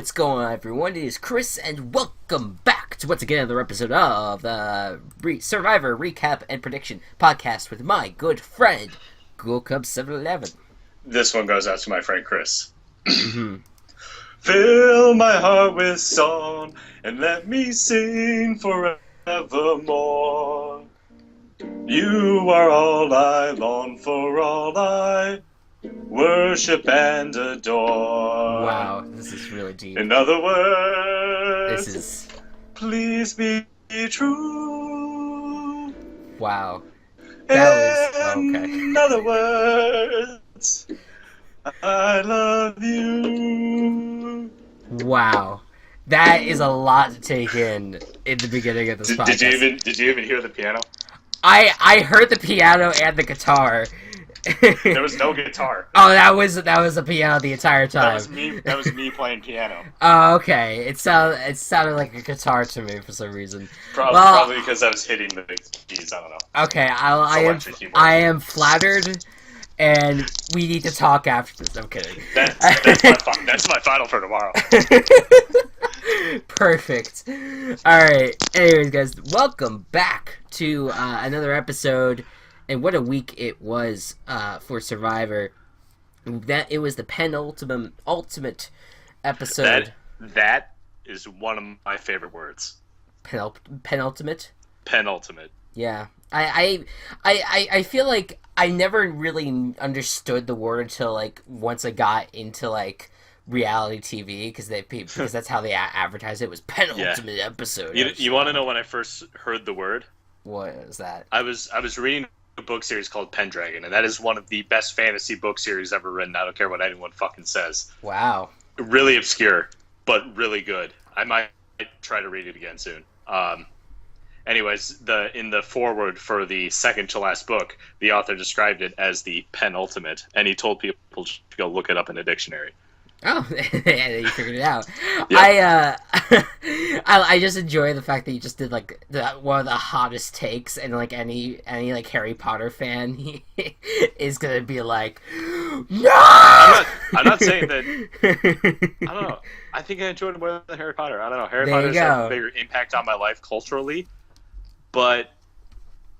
What's going on, everyone? It is Chris, and welcome back to once again another episode of the Survivor Recap and Prediction Podcast with my good friend, Gocubs 711. This one goes out to my friend Chris. Mm-hmm. Fill my heart with song and let me sing forevermore. You are all I long for, all I worship and adore. Wow, this is really deep. In other words, This is... please be true. Wow. That was... okay. In other words, I love you. Wow. That is a lot to take in the beginning of this podcast. Did you even hear the piano? I heard the piano and the guitar. There was no guitar. Oh, that was the piano the entire time. That was me playing piano. Oh, okay. It sounded like a guitar to me for some reason. Probably because I was hitting the keys. I don't know. Okay, I am flattered, and we need to talk after this. I'm kidding. That's my final for tomorrow. Perfect. All right. Anyways, guys, welcome back to another episode. And what a week it was for Survivor. It was the ultimate episode. That is one of my favorite words. Penultimate? Penultimate. Yeah. I feel like I never really understood the word until like once I got into like reality TV because that's how they advertised it. It was penultimate episode. You want to know when I first heard the word? What is that? I was reading a book series called Pendragon, and that is one of the best fantasy book series ever written. I don't care what anyone fucking says. Wow. Really obscure, but really good. I might try to read it again soon. Anyways, in the foreword for the second to last book, the author described it as the penultimate, and he told people to go look it up in a dictionary. Oh, yeah, you figured it out. Yep. I just enjoy the fact that you just did like one of the hottest takes, and like any like Harry Potter fan is gonna be like, no. I'm not saying that. I don't know. I think I enjoyed it more than Harry Potter. I don't know. Harry Potter's had a bigger impact on my life culturally, but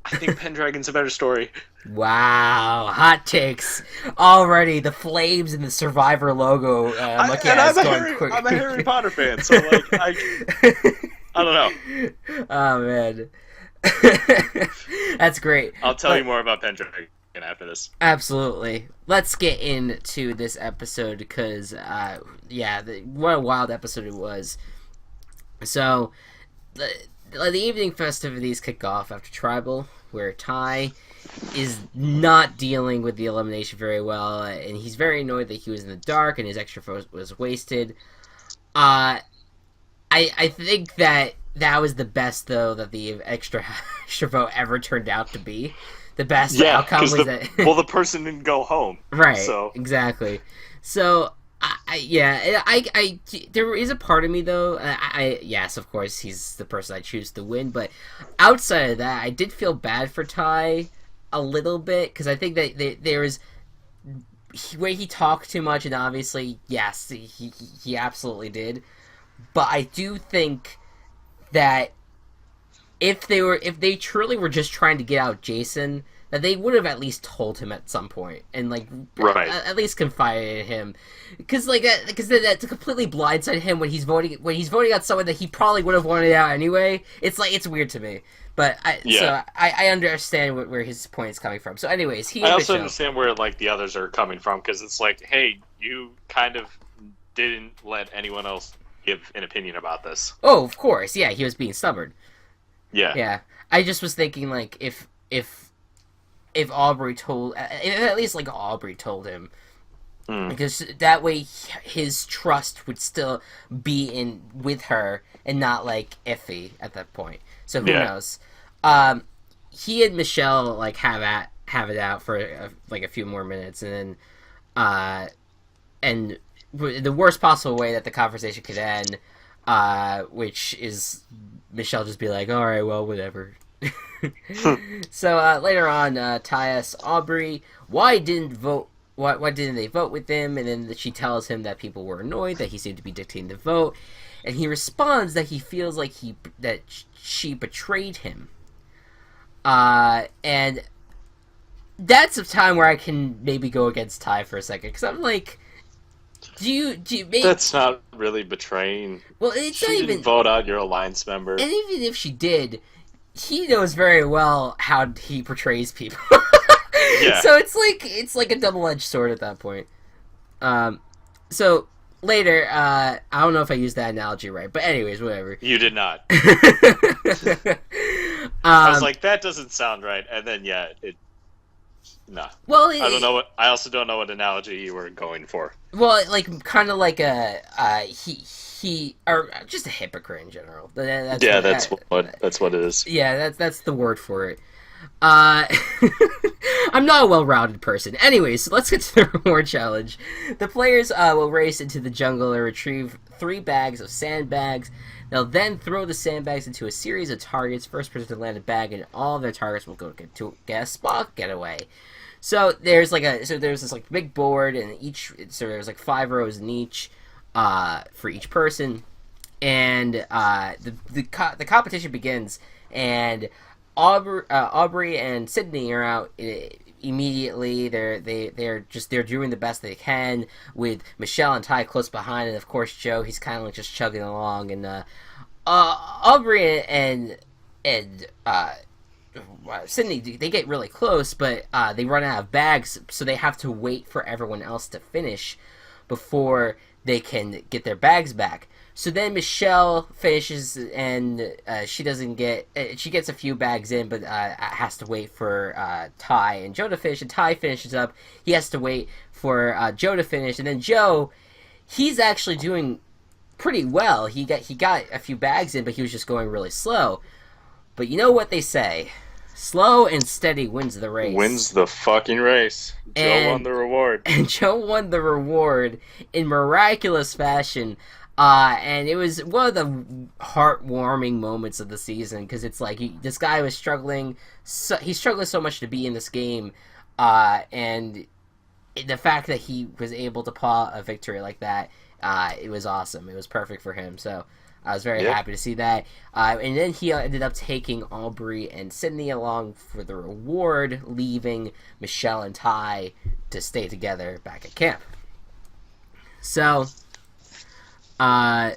I think Pendragon's a better story. Wow, hot takes already. The flames in the Survivor logo. I'm a Harry Potter fan, so like I don't know. Oh man, that's great. I'll tell you more about Pendragon after this. Absolutely. Let's get into this episode because, what a wild episode it was. So, the evening festivities kick off after Tribal, where Ty is not dealing with the elimination very well, and he's very annoyed that he was in the dark and his extra vote was wasted. I think that was the best, though, that the extra vote ever turned out to be. The best outcome was that... well, the person didn't go home. Right, so. Exactly. So... there is a part of me though. Yes, of course, he's the person I choose to win. But outside of that, I did feel bad for Ty a little bit because I think that there was where he talked too much, and obviously, yes, he absolutely did. But I do think that if they truly were just trying to get out Jason, that they would have at least told him at some point and like at least confided in him, because that's completely blindsided him when he's voting out someone that he probably would have wanted out anyway. It's weird to me, but I understand where his point is coming from. So anyways, I also understand where like the others are coming from, because it's like, hey, you kind of didn't let anyone else give an opinion about this. Oh, of course, yeah, he was being stubborn. Yeah. I just was thinking like if Aubrey told, at least like Aubrey told him, because that way his trust would still be in with her and not like iffy at that point. So who knows? He and Michelle like have it out for a few more minutes, and then and the worst possible way that the conversation could end, which is Michelle just be like, all right, well, whatever. So later on, Ty asks Aubrey why didn't vote why didn't they vote with him? And then she tells him that people were annoyed that he seemed to be dictating the vote, and he responds that he feels like she betrayed him. And that's a time where I can maybe go against Ty for a second, because I'm like, do you maybe, That's not really betraying. well, it's She not didn't even, vote out your alliance member. and even if she did, he knows very well how he portrays people. Yeah. So it's like a double-edged sword at that point. So later, I don't know if I used that analogy right, but anyways, whatever. You did not. I I was like, that doesn't sound right, and then no. well, I don't know what. I also don't know what analogy you were going for. Well, like kind of like a he or just a hypocrite in general. That's what it is. Yeah, that's the word for it. I'm not a well-rounded person. Anyways, so let's get to the reward challenge. The players will race into the jungle and retrieve 3 bags of sandbags. They'll then throw the sandbags into a series of targets. First person to land a bag, and all of their targets will go to get a spot getaway. So there's this like big board, and there's like 5 rows in each for each person, and the competition begins, and Aubrey and Sydney are out immediately. They're doing the best they can, with Michelle and Ty close behind, and of course Joe, he's kind of like just chugging along, and Aubrey and Sydney, they get really close, but they run out of bags, so they have to wait for everyone else to finish before they can get their bags back. So then Michelle finishes, and she gets a few bags in, but has to wait for Ty and Joe to finish, and Ty finishes up. He has to wait for Joe to finish, and then Joe, he's actually doing pretty well. He got a few bags in, but he was just going really slow. But you know what they say: slow and steady wins the race. Wins the fucking race. Joe won the reward. And Joe won the reward in miraculous fashion. And it was one of the heartwarming moments of the season, because it's like this guy was struggling. He's struggling so much to be in this game, and the fact that he was able to paw a victory like that, it was awesome. It was perfect for him. So I was very happy to see that. And then he ended up taking Aubrey and Sydney along for the reward, leaving Michelle and Ty to stay together back at camp. So, so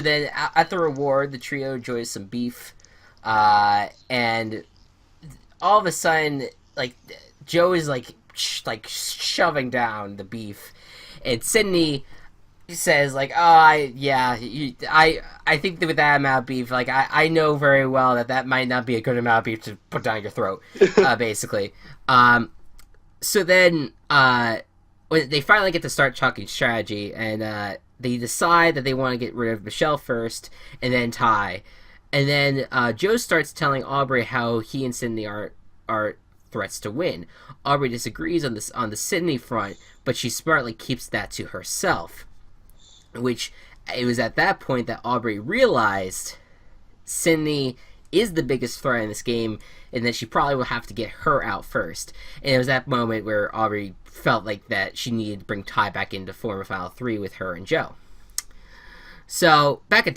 then at the reward, the trio enjoys some beef, and all of a sudden, like, Joe is like shoving down the beef, and Sydney says like, "Oh, I think that with that amount of beef, like I know very well that might not be a good amount of beef to put down your throat," basically. So then when they finally get to start talking strategy, and they decide that they want to get rid of Michelle first, and then Ty, and then Joe starts telling Aubrey how he and Sydney are threats to win. Aubrey disagrees on the Sydney front, but she smartly keeps that to herself. Which, it was at that point that Aubrey realized Sydney is the biggest threat in this game, and that she probably will have to get her out first. And it was that moment where Aubrey felt like that she needed to bring Ty back into form of Final 3 with her and Joe. So, back at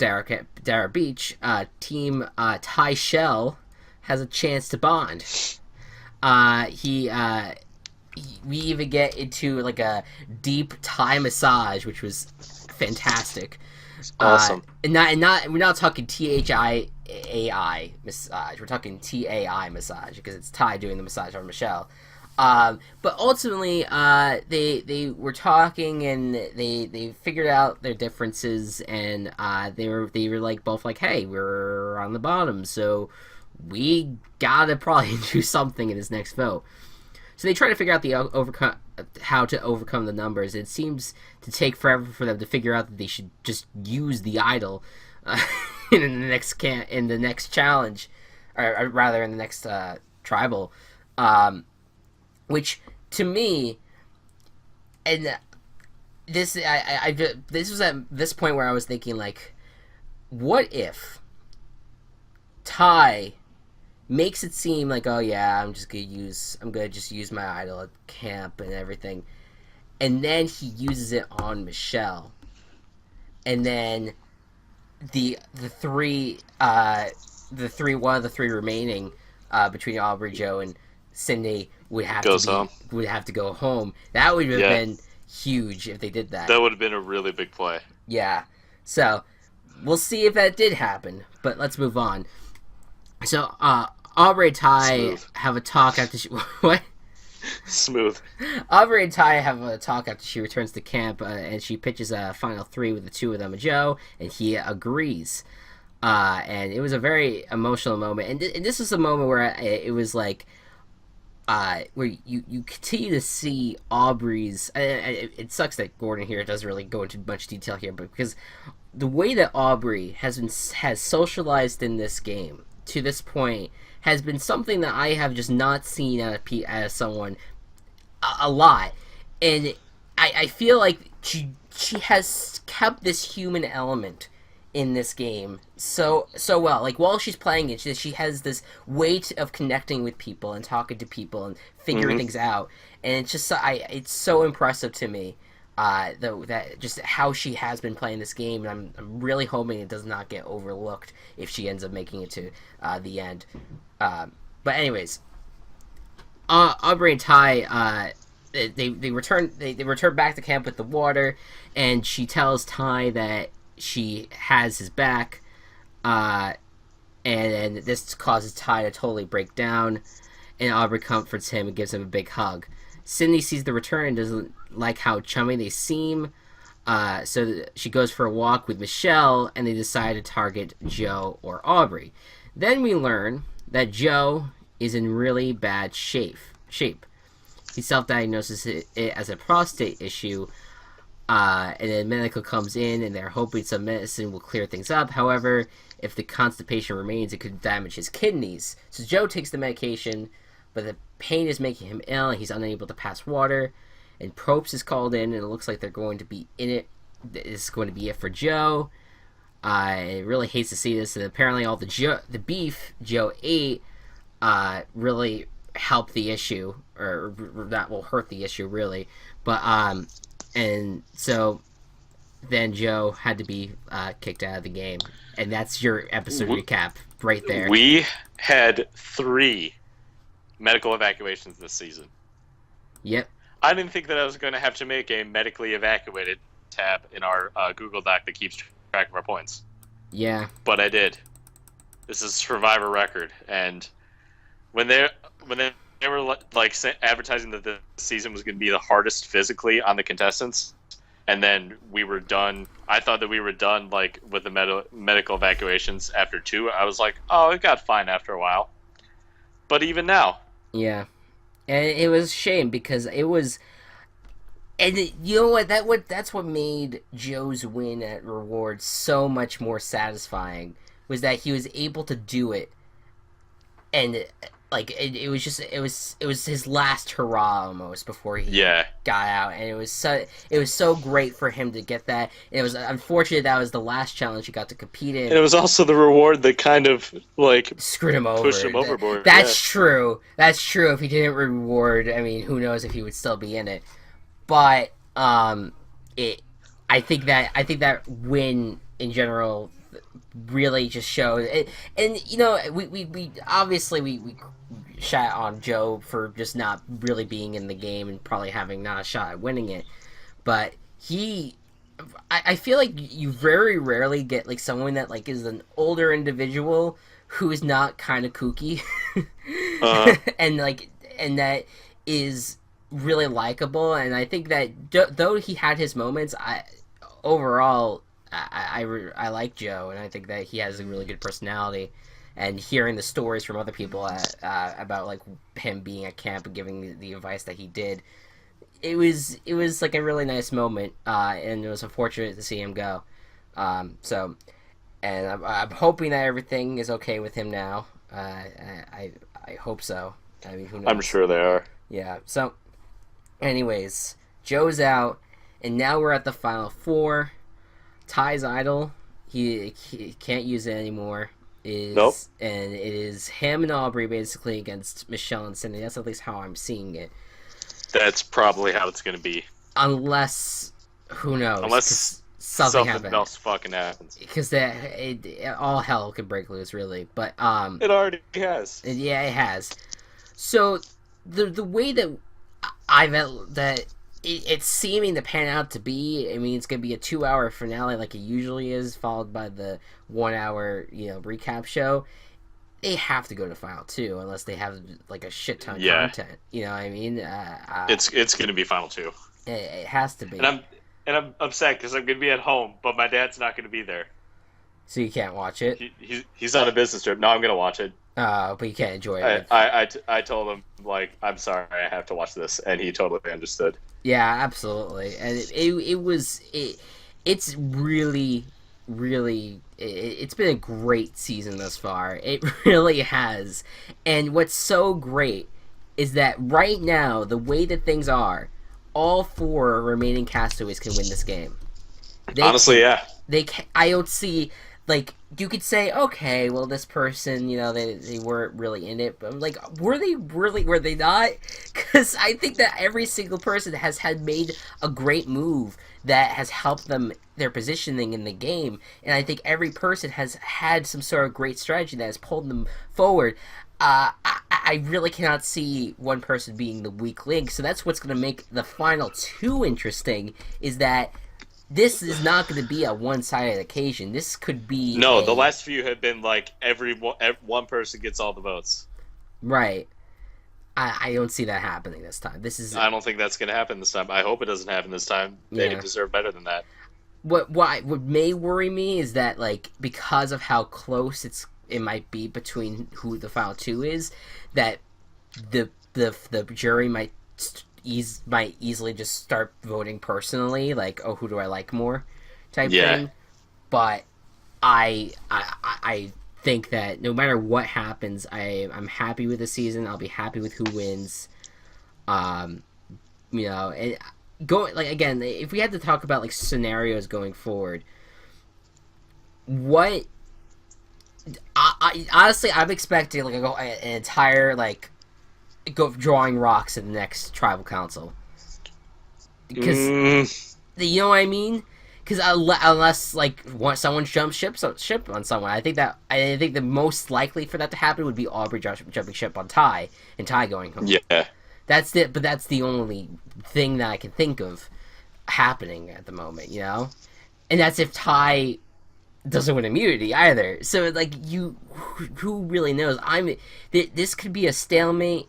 Dara Beach, Team Ty Shell has a chance to bond. We even get into like a deep Thai massage, which was fantastic. Awesome. And we're not talking THIAI massage. We're talking TAI massage, because it's Ty doing the massage on Michelle. But ultimately, they were talking, and they figured out their differences, and they were like both like, hey, we're on the bottom, so we gotta probably do something in this next vote. So they try to figure out how to overcome the numbers. It seems to take forever for them to figure out that they should just use the idol in the next challenge, or rather in the next tribal, which to me, and this was at this point where I was thinking, like, what if Ty makes it seem like, oh yeah, I'm gonna just use my idol at camp and everything, and then he uses it on Michelle, and then the three one of the three remaining between Aubrey, Joe, and Sydney would have to go home. That would have been huge if they did that. That would have been a really big play. Yeah. So we'll see if that did happen. But let's move on. So Aubrey and Ty have a talk after what? Smooth. Aubrey and Ty have a talk after she returns to camp, and she pitches a final three with the two of them and Joe, and he agrees. And it was a very emotional moment, and this was a moment where it was like, where you continue to see Aubrey's. It sucks that Gordon here doesn't really go into much detail here, but because the way that Aubrey has socialized in this game to this point has been something that I have just not seen out of someone a lot, and I feel like she has kept this human element in this game so well. Like, while she's playing it, she has this weight of connecting with people and talking to people and figuring things out, and it's just it's so impressive to me, that just how she has been playing this game, and I'm really hoping it does not get overlooked if she ends up making it to the end. But anyways, Aubrey and Ty, they return back to camp with the water, and she tells Ty that she has his back, and this causes Ty to totally break down, and Aubrey comforts him and gives him a big hug. Sydney sees the return and doesn't like how chummy they seem, so she goes for a walk with Michelle, and they decide to target Joe or Aubrey. Then we learn that Joe is in really bad shape. He self-diagnoses it as a prostate issue, and then medical comes in, and they're hoping some medicine will clear things up. However, if the constipation remains, it could damage his kidneys. So Joe takes the medication, but the pain is making him ill, and he's unable to pass water. And Probst is called in, and it looks like they're going to be in it. This is going to be it for Joe. I really hates to see this, and apparently all the beef Joe ate really helped the issue, or that will hurt the issue, really. But and so then Joe had to be kicked out of the game, and that's your episode recap right there. We had 3 medical evacuations this season. Yep. I didn't think that I was going to have to make a medically evacuated tab in our Google Doc that keeps track of our points. Yeah. But I did. This is Survivor record, and when they were like advertising that the season was going to be the hardest physically on the contestants, and then we were done. I thought that we were done like with the medical evacuations after 2. I was like, oh, it got fine after a while. But even now. Yeah. And it was a shame because it was, and you know what? That's what made Joe's win at Rewards so much more satisfying, was that he was able to do it, and like it was his last hurrah almost before he got out, and it was so great for him to get that. And it was unfortunate that was the last challenge he got to compete in. And it was also the reward that kind of like screwed him over, pushed him overboard. That's true. That's true. If he didn't reward, I mean, who knows if he would still be in it. But I think that win in general really just showed it. And you know, we obviously we shat on Joe for just not really being in the game and probably having not a shot at winning it, but I feel like you very rarely get like someone that like is an older individual who is not kind of kooky, and that is really likable. And I think that though he had his moments, overall I like Joe, and I think that he has a really good personality. And hearing the stories from other people about like him being at camp and giving the advice that he did, it was like a really nice moment, and it was unfortunate to see him go. So, and I'm hoping that everything is okay with him now. I hope so. I mean, who knows? I'm sure they are. Yeah. So, anyways, Joe's out, and now we're at the final 4. Ty's idol. He can't use it anymore. Nope. And it is him and Aubrey basically against Michelle and Cindy. That's at least how I'm seeing it. That's probably how it's going to be. Unless, who knows? Unless something else fucking happens. Because all hell could break loose, really. But it already has. Yeah, it has. So the way that it's seeming to pan out to be, I mean, it's gonna be a 2-hour finale like it usually is, followed by the 1-hour recap show. They have to go to Final 2 unless they have like a shit ton of content. You know what I mean? It's gonna be Final 2. It has to be. And I'm upset because I'm gonna be at home, but my dad's not gonna be there. So you can't watch it. He's on a business trip. No, I'm gonna watch it. But you can't enjoy it. I told him, like, I'm sorry, I have to watch this, and he totally understood. Yeah, absolutely, and it's really, really, it's been a great season thus far. It really has, and what's so great is that right now, the way that things are, all 4 remaining castaways can win this game. Honestly, yeah. I don't see. Like, you could say, okay, well, this person, they weren't really in it. But I'm like, were they not? Because I think that every single person has made a great move that has helped them, their positioning in the game. And I think every person has had some sort of great strategy that has pulled them forward. I really cannot see one person being the weak link. So that's what's going to make the final 2 interesting, is that this is not going to be a one-sided occasion. This could be... No, the last few have been like every one person gets all the votes. Right. I don't see that happening this time. I don't think that's going to happen this time. I hope it doesn't happen this time. They deserve better than that. What may worry me is that, like, because of how close it might be between who the final 2 is, that the jury might easily just start voting personally, like, oh, who do I like more, type thing. But I think that no matter what happens, I'm happy with the season. I'll be happy with who wins. And again, if we had to talk about like scenarios going forward, what I honestly I'm expecting like an entire go drawing rocks in the next tribal council, because you know what I mean. Because unless someone jumps ship on someone, I think the most likely for that to happen would be Aubrey jumping ship on Ty and Ty going home. Yeah, that's it. But that's the only thing that I can think of happening at the moment, and that's if Ty doesn't win immunity either. So who really knows? This could be a stalemate.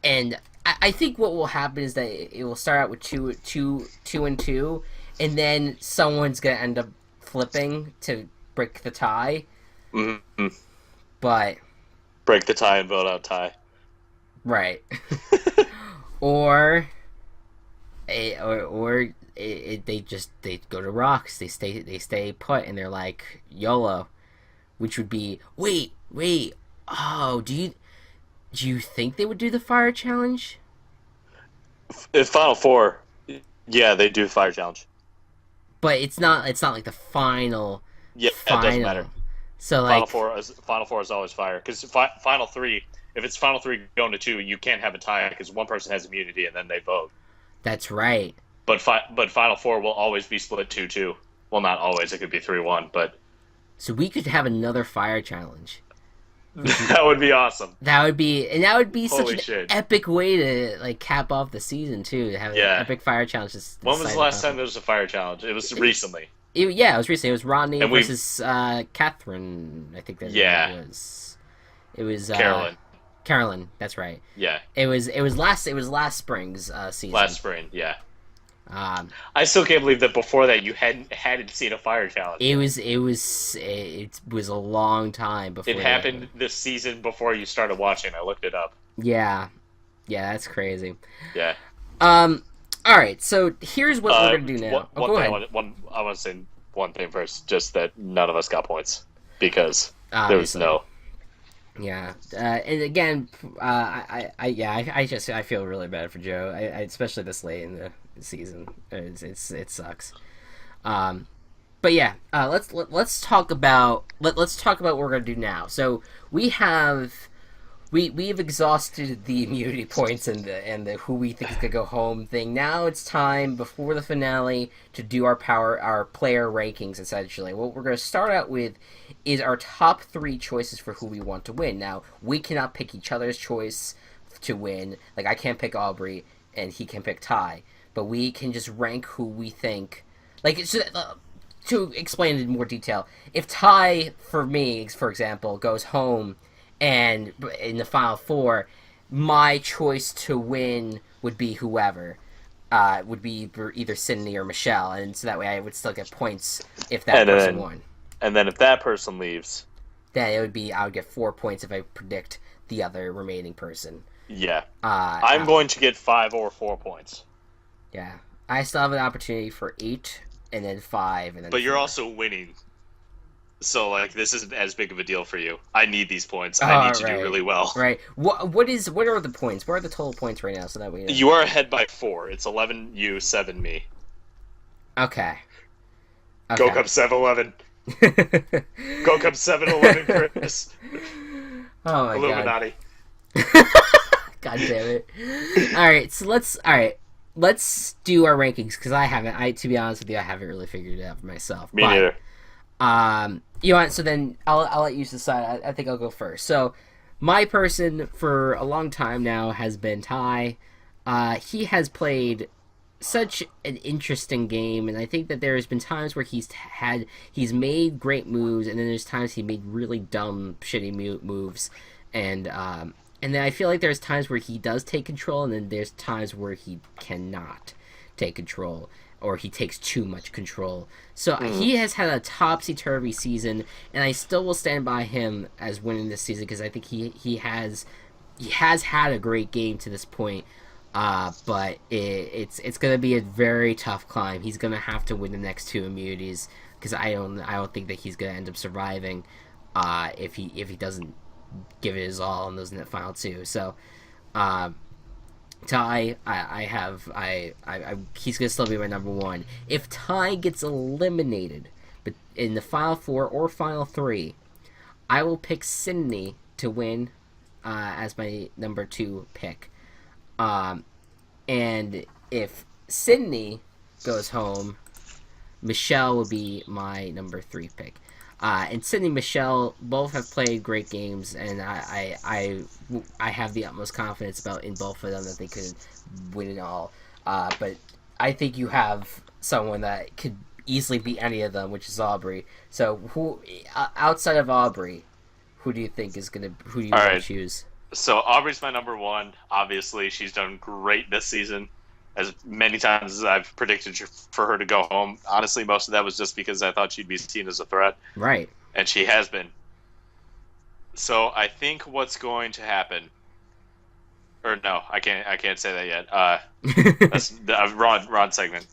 And I think what will happen is that it will start out with two and two, and then someone's gonna end up flipping to break the tie. Mm-hmm. But break the tie and vote out Ty. Right. or they go to rocks. They stay put, and they're like YOLO, which would be wait. Oh, do you think they would do the fire challenge? If Final Four, yeah, they do fire challenge. But it's not like the final. Yeah, it doesn't matter. So Final Four is always fire, because Final Three. If it's Final Three going to 2, you can't have a tie because one person has immunity and then they vote. That's right. But Final Four will always be split 2-2. Well, not always. It could be 3-1, but. So we could have another fire challenge. That would be awesome. That would be Holy such an epic way to cap off the season too. To have an epic fire challenge. When was the last time there was a fire challenge? It was recently. It was recently. It was Rodney versus Catherine. I think that was. It was Carolyn. That's right. Yeah. It was last spring's season. Last spring. Yeah. I still can't believe that before that you hadn't seen a fire challenge. It was a long time before. It happened this season before you started watching. I looked it up. Yeah, that's crazy. Yeah. All right. So here's what we're gonna do now. Go ahead. I want to say one thing first, just that none of us got points because Obviously. there was no. Yeah, and again, I feel really bad for Joe. I especially this late in the season. It sucks. but yeah, let's talk about let's talk about what we're gonna do now. So we've exhausted the immunity points and the who we think is gonna go home thing. Now it's time before the finale to do our player rankings. Essentially, what we're gonna start out with is our top 3 choices for who we want to win. Now we cannot pick each other's choice to win. Like I can't pick Aubrey and he can pick Ty, but we can just rank who we think. Like to explain in more detail, if Ty, for me, for example, goes home and in the final 4, my choice to win would be whoever. Would be either Sydney or Michelle, and so that way I would still get points if that person won. And then if that person leaves, then I would get 4 points if I predict the other remaining person. Yeah. I'm going to get 5 or 4 points. Yeah. I still have an opportunity for 8, and then 5, and then But 4. you're also winning. So, like, this isn't as big of a deal for you. I need these points. I need to do really well. Right. What are the points? What are the total points right now, so that we know? You are ahead by 4. It's 11 you, 7 me. Okay. Gocubs 7-11. Gocubs 7-11, Chris. Oh my Illuminati. God. God damn it. Alright, so let's do our rankings, because to be honest with you, I haven't really figured it out for myself. Me neither. You know what, so then I'll let you decide. I think I'll go first. So, my person for a long time now has been Ty. He has played such an interesting game, and I think that there has been times where he's made great moves, and then there's times he made really dumb, shitty moves, and then I feel like there's times where he does take control, and then there's times where he cannot take control, or he takes too much control. So he has had a topsy-turvy season, and I still will stand by him as winning this season, because I think he has had a great game to this point. But it's going to be a very tough climb. He's going to have to win the next 2 immunities, because I don't think that he's going to end up surviving if he doesn't give it his all in those final 2. So Ty, he's going to still be my number 1. If Ty gets eliminated but in the final 4 or final 3, I will pick Sydney to win as my number 2 pick. And if Sydney goes home, Michelle will be my number 3 pick. And Sydney and Michelle both have played great games, and I have the utmost confidence in both of them that they could win it all. But I think you have someone that could easily beat any of them, which is Aubrey. So who outside of Aubrey, who do you think is gonna who do you want to choose? So Aubrey's my number 1. Obviously, she's done great this season. As many times as I've predicted for her to go home, honestly, most of that was just because I thought she'd be seen as a threat. Right. And she has been. So I think what's going to happen, or no, I can't say that yet. That's the Ron segment.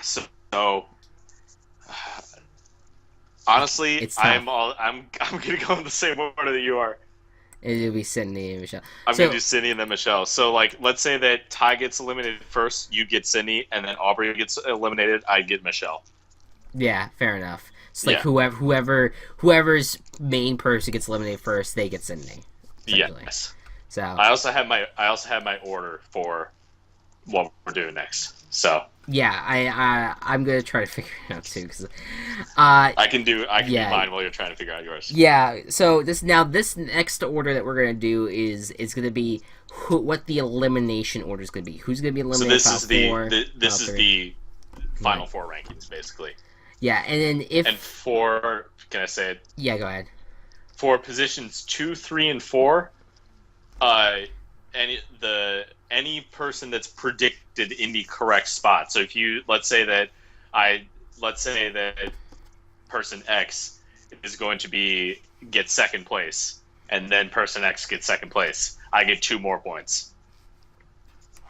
So honestly, I'm gonna go in the same order that you are. It'll be Sydney and Michelle. I'm going to do Sydney and then Michelle. So, like, let's say that Ty gets eliminated first, you get Sydney, and then Aubrey gets eliminated, I get Michelle. Yeah, fair enough. It's like whoever's main person gets eliminated first, they get Sydney. Yes. So I also have my order for what we're doing next. So yeah, I'm gonna try to figure it out too, because I can do mine while you're trying to figure out yours. Yeah. So this next order that we're gonna do is gonna be what the elimination order is gonna be. Who's gonna be eliminated? So this is the final 4 rankings basically. Yeah, and then can I say it? Yeah, go ahead. For positions 2, 3, and 4, any person that's predicted in the correct spot. So if you let's say that person X is going to get second place, and then person X gets second place, I get 2 more points.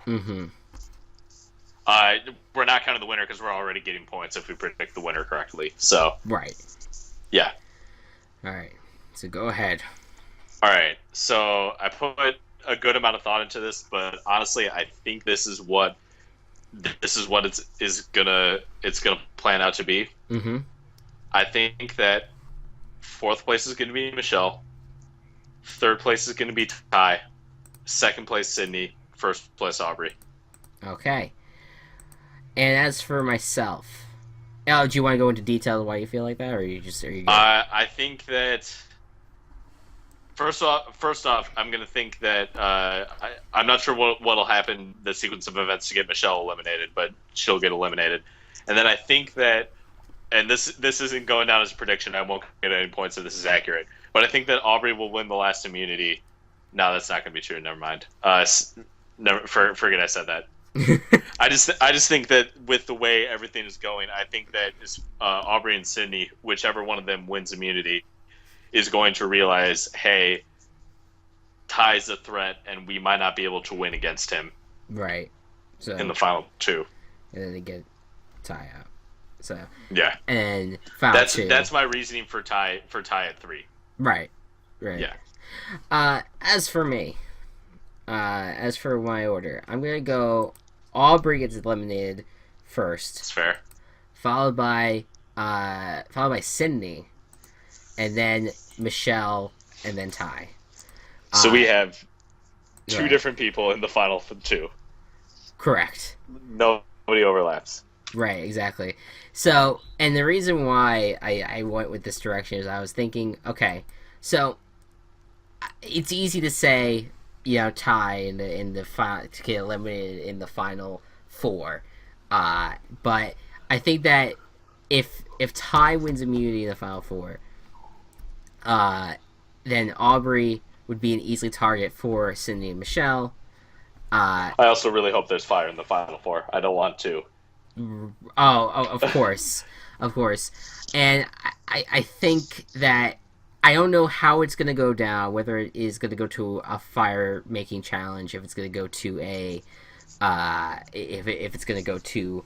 Mm-hmm. We're not counting the winner because we're already getting points if we predict the winner correctly. So right. Yeah. All right. So go ahead. All right. So I put a good amount of thought into this, but honestly, I think this is what this is what it's gonna plan out to be. Mm-hmm. I think that fourth place is gonna be Michelle. Third place is gonna be Ty. Second place Sydney. First place Aubrey. Okay. And as for myself, do you want to go into detail why you feel like that, or are you good? I think that first off, I'm gonna think that I'm not sure what'll happen the sequence of events to get Michelle eliminated, but she'll get eliminated. And then I think that, and this isn't going down as a prediction. I won't get any points if this is accurate, but I think that Aubrey will win the last immunity. No, that's not gonna be true. Never mind. Forget I said that. I just think that with the way everything is going, I think that Aubrey and Sydney, whichever one of them wins immunity, is going to realize, hey, Ty's a threat, and we might not be able to win against him. Right. So in the final two, and then they get Ty out. So yeah, and final two. That's my reasoning for Ty at 3. Right. Yeah. As for me, as for my order, I'm gonna go. Aubrey gets eliminated first. That's fair. Followed by Sydney, and then Michelle, and then Ty. So we have two different people in the final 2. Correct. Nobody overlaps. Right, exactly. So, and the reason why I went with this direction is I was thinking, okay, so it's easy to say, Ty in the final to get eliminated in the final 4, but I think that if Ty wins immunity in the final 4, then Aubrey would be an easy target for Sydney and Michelle. I also really hope there's fire in the final 4. I don't want to. Oh, of course, of course, and I think that. I don't know how it's going to go down, whether it is going to go to a fire-making challenge, if it's going to go to a... if it's going to go to...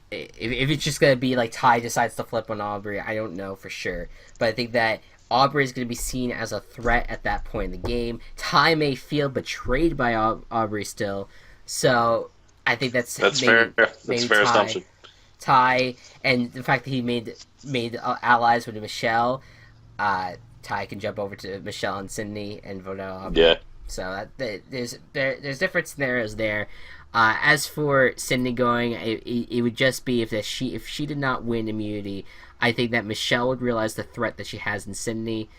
If it's just going to be like Ty decides to flip on Aubrey, I don't know for sure. But I think that Aubrey is going to be seen as a threat at that point in the game. Ty may feel betrayed by Aubrey still, so I think that's fair. That's a fair assumption. Ty, and the fact that he made allies with Michelle... Ty can jump over to Michelle and Sydney and vote out Aubrey. Yeah. So there's different scenarios there. As for Sydney going, it would just be if she did not win immunity, I think that Michelle would realize the threat that she has in Sydney,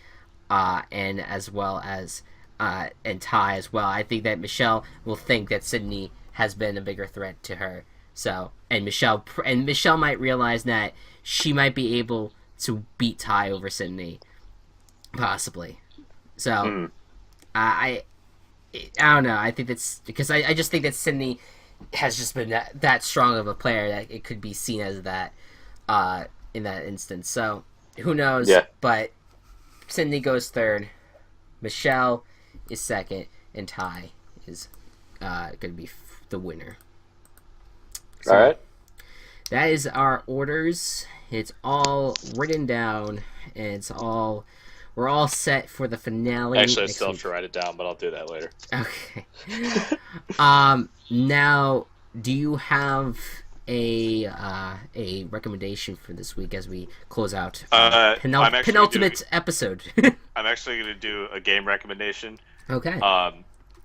and as well as and Ty as well. I think that Michelle will think that Sydney has been a bigger threat to her. So and Michelle might realize that she might be able to beat Ty over Sydney, possibly. So I don't know. I think that's because I just think that Sydney has just been that strong of a player that it could be seen as that in that instance. So who knows? Yeah. But Sydney goes third, Michelle is second, and Ty is going to be the winner. So, all right. That is our orders. It's all written down, and we're all set for the finale. Actually, I still have to write it down, but I'll do that later. Okay. Now, do you have a recommendation for this week as we close out penultimate episode? I'm actually going to do a game recommendation. Okay.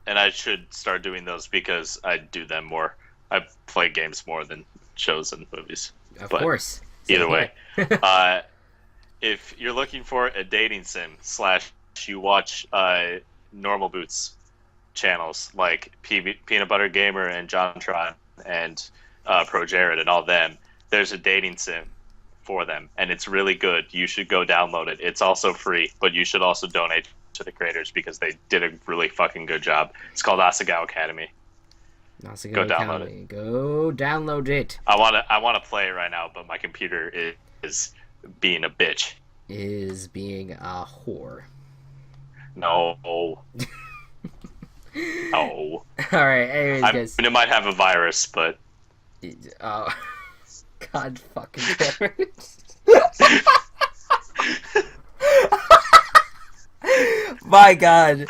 And I should start doing those because I do them more. I play games more than shows and movies. Of course. Either way. If you're looking for a dating sim / you watch Normal Boots channels like Peanut Butter Gamer and JonTron and Pro Jared and all them, there's a dating sim for them, and it's really good. You should go download it. It's also free, but you should also donate to the creators because they did a really fucking good job. It's called Asagao Academy. Go download it. Go download it. I want to play it right now, but my computer is being a bitch. Is being a whore. No. No. All right. Anyways, guys. It might have a virus, but. Oh. God fucking damn it. My God.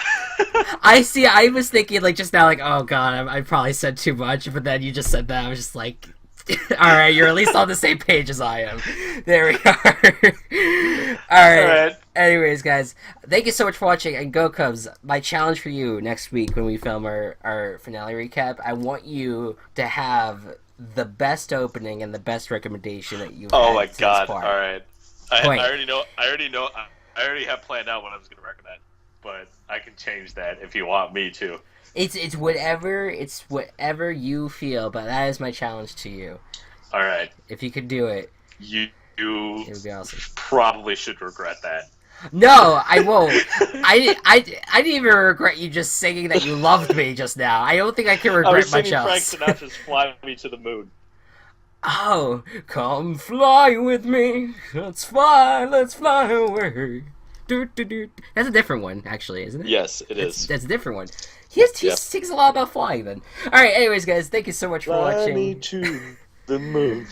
I see. I was thinking like just now, like, oh god, I probably said too much, but then you just said that. I was just like, all right, you're at least on the same page as I am. There we are. All right. Anyways, guys, thank you so much for watching. And Gocubs, my challenge for you next week when we film our finale recap, I want you to have the best opening and the best recommendation that you've Oh had my to this god! part. All right, I Point. already know. I already have planned out what I was going to recommend, but I can change that if you want me to. It's whatever you feel, but that is my challenge to you. All right, If you could do it, you it would be awesome. probably should regret that. No, I won't. I didn't even regret you just singing that you loved me just now. I don't think I can I regret was much singing Frank else. Sinatra's "Fly Me to the Moon." Oh, come fly with me. Let's fly away. That's a different one, actually, isn't it? Yes, it is. That's a different one. He sings a lot about flying, then. Alright, anyways, guys, thank you so much for Fly watching. me to the moon.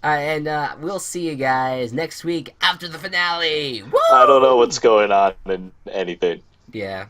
And we'll see you guys next week after the finale. Woo! I don't know what's going on in anything. Yeah.